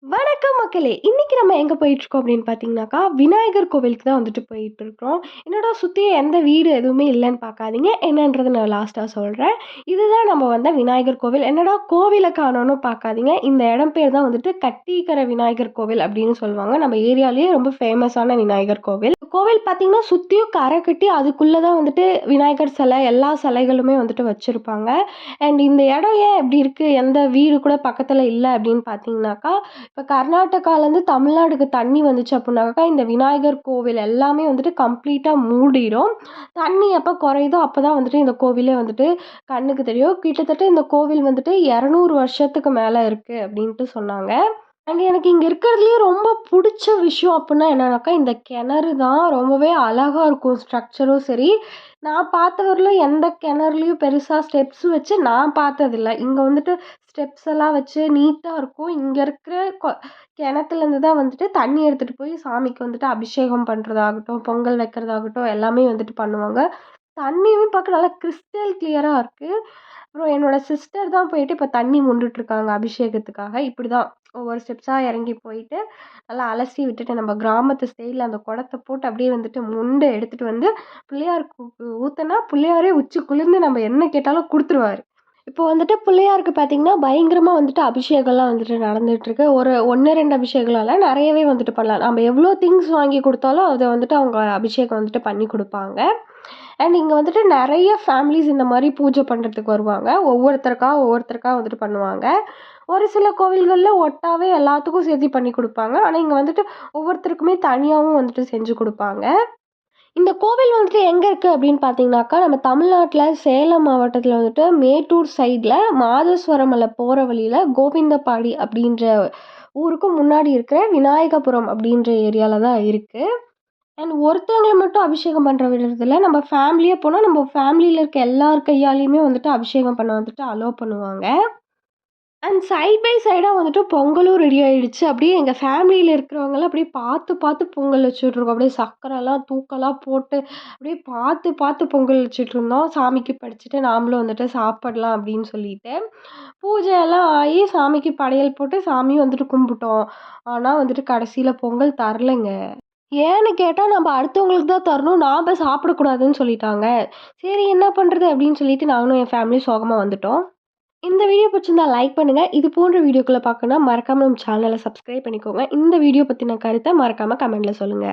வணக்கம் மக்களே! இன்னைக்கு நம்ம எங்க போயிட்டுருக்கோம் அப்படின்னு பார்த்தீங்கன்னாக்கா, விநாயகர் கோவிலுக்கு தான் வந்துட்டு போயிட்டுருக்கிறோம். என்னடா சுத்தி எந்த வீடு எதுவுமே இல்லன்னு பார்க்காதீங்க. என்னன்றத நான் லாஸ்ட்டா சொல்றேன். இதுதான் நம்ம வந்த விநாயகர் கோவில். என்னடா கோவில காணோம்னு பார்க்காதீங்க. இந்த இடம் பேர் தான் வந்துட்டு கட்டீக்கர விநாயகர் கோவில் அப்படின்னு சொல்லுவாங்க. நம்ம ஏரியாலயே ரொம்ப ஃபேமஸான விநாயகர் கோவில். கோவில் பார்த்தீங்கன்னா, சுத்தியும் கரை கட்டி அதுக்குள்ள தான் வந்துட்டு விநாயகர் சிலை, எல்லா சிலைகளுமே வந்துட்டு வச்சிருப்பாங்க. அண்ட் இந்த இடம் ஏன் இப்படி இருக்கு? எந்த வீடு கூட பக்கத்துல இல்ல அப்படின்னு பார்த்தீங்கன்னாக்கா, இப்ப கர்நாடகாலேருந்து தமிழ்நாடுக்கு தண்ணி வந்துச்சு அப்புட்னாக்கா, இந்த விநாயகர் கோவில் எல்லாமே வந்துட்டு கம்ப்ளீட்டா மூடிரும். தண்ணி எப்ப குறையுதோ அப்பதான் வந்துட்டு இந்த கோவிலே வந்துட்டு கண்ணுக்கு தெரியும். கிட்டத்தட்ட இந்த கோவில் வந்துட்டு 200 வருஷத்துக்கு மேல இருக்கு அப்டின்ட்டு சொன்னாங்க. அண்ட் எனக்கு இங்க இருக்கிறதுலயே ரொம்ப புடிச்ச விஷயம் அப்புட்னா என்னன்னாக்கா, இந்த கிணறு தான் ரொம்பவே அழகா இருக்கும். ஸ்ட்ரக்சரும் சரி, நான் பார்த்தவரையிலும் எந்த கிணறுலயும் பெருசா ஸ்டெப்ஸ் வச்சு நான் பார்த்ததில்ல. இங்க வந்துட்டு ஸ்டெப்ஸ் எல்லாம் வச்சு நீட்டா இருக்கும். இங்க இருக்கிற கிணத்துலேருந்து தான் வந்துட்டு தண்ணி எடுத்துட்டு போய் சாமிக்கு வந்துட்டு அபிஷேகம் பண்றதாகட்டும், பொங்கல் வைக்கிறதாகட்டும் எல்லாமே வந்துட்டு பண்ணுவாங்க. தண்ணியுமே பார்க்க நல்லா கிறிஸ்டல் கிளியரா இருக்கு. அப்புறம் என்னோட சிஸ்டர் தான் போயிட்டு இப்ப தண்ணி மொண்டுட்டு இருக்காங்க அபிஷேகத்துக்காக. இப்படிதான் ஒவ்வொரு ஸ்டெப்ஸா இறங்கி போயிட்டு, நல்லா அலசி விட்டுட்டு நம்ம கிராமத்து ஸ்டைல்ல அந்த குடத்த போட்டு அப்படியே வந்துட்டு மொண்டு எடுத்துட்டு வந்து பிள்ளையாருக்கு ஊத்துனா, பிள்ளையாரே உச்சி குளிர்ந்து நம்ம என்ன கேட்டாலும் குடுத்துருவாரு. இப்போ வந்துட்டு பிள்ளையாருக்கு பார்த்தீங்கன்னா, பயங்கரமா வந்துட்டு அபிஷேகம்லாம் வந்துட்டு நடந்துட்டுருக்கு. 1, 2 அபிஷேகம்லாம் இல்ல. நெறையவே வந்துட்டு பண்ணலாம். நம்ம எவ்வளோ திங்ஸ் வாங்கி குடுத்தாலும், அத வந்துட்டு அவங்க அபிஷேகம் வந்துட்டு பண்ணி குடுப்பாங்க. அண்ட் இங்க வந்துட்டு நெறைய ஃபேமிலிஸ் இந்த மாரி பூஜை பண்றதுக்கு வருவாங்க. ஒவ்வொருத்தருக்கா வந்துட்டு பண்ணுவாங்க. ஒரு சில கோவில்கள்ல ஒட்டாவே எல்லாத்துக்கும் சேர்த்து பண்ணி குடுப்பாங்க. ஆனா, இங்க வந்துட்டு ஒவ்வொருத்தருக்குமே தனியாவும் வந்துட்டு செஞ்சு குடுப்பாங்க. இந்த கோவில் வந்துட்டு எங்க இருக்கு அப்படின்னு பார்த்தீங்கன்னாக்கா, நம்ம தமிழ்நாட்டுல சேலம் மாவட்டத்துல வந்துட்டு மேட்டூர் சைட்ல மாதேஸ்வரமலை போற வழியில கோவிந்தபாடி அப்படின்ற ஊருக்கு முன்னாடி இருக்கிற விநாயகபுரம் அப்படின்ற ஏரியால தான் இருக்கு. அண்ட் ஒருத்தவங்கள மட்டும் அபிஷேகம் பண்ற விடுறதில்ல. நம்ம ஃபேமிலியா போனா, நம்ம ஃபேமிலில இருக்க எல்லார் கையாலயுமே வந்துட்டு அபிஷேகம் பண்ண வந்துட்டு அலோ பண்ணுவாங்க. அண்ட் சைட் பை சைடா வந்துட்டு பொங்கலும் ரெடி ஆயிடுச்சு. அப்படியே எங்க ஃபேமிலில இருக்கிறவங்கலாம் அப்படியே பார்த்து, பார்த்து பொங்கல் வச்சுட்ருக்கோம். அப்படியே சர்க்கரைலாம் தூக்கலா போட்டு, அப்படியே பார்த்து, பார்த்து பொங்கல் வச்சுட்ருந்தோம். சாமிக்கு படைச்சுட்டு நாமளும் வந்துட்டு சாப்பிடலாம் அப்படின்னு சொல்லிட்டு. பூஜையெல்லாம் ஆயி சாமிக்கு படையல் போட்டு சாமியும் வந்துட்டு கும்பிட்டோம். ஆனா வந்துட்டு கடைசியில பொங்கல் தரலங்க. ஏன்னு கேட்டா, "நம்ப அடுத்தவங்களுக்கு தான் தரணும். நாம சாப்பிடக்கூடாதுன்னு" சொல்லிட்டாங்க. சரி என்ன பண்றது? அப்படின்னு சொல்லிட்டு நானும் என் ஃபேமிலியும் சோகமா வந்துட்டோம். இந்த வீடியோ பிடிச்சிருந்தா லைக் பண்ணுங்க. இது போன்ற வீடியோக்கள பார்க்கணும்னா மறக்காம நம்ம சேனல சப்ஸ்கிரைப் பண்ணிக்கோங்க. இந்த வீடியோ பத்தின கருத்த மறக்காம கமெண்ட்ல சொல்லுங்க.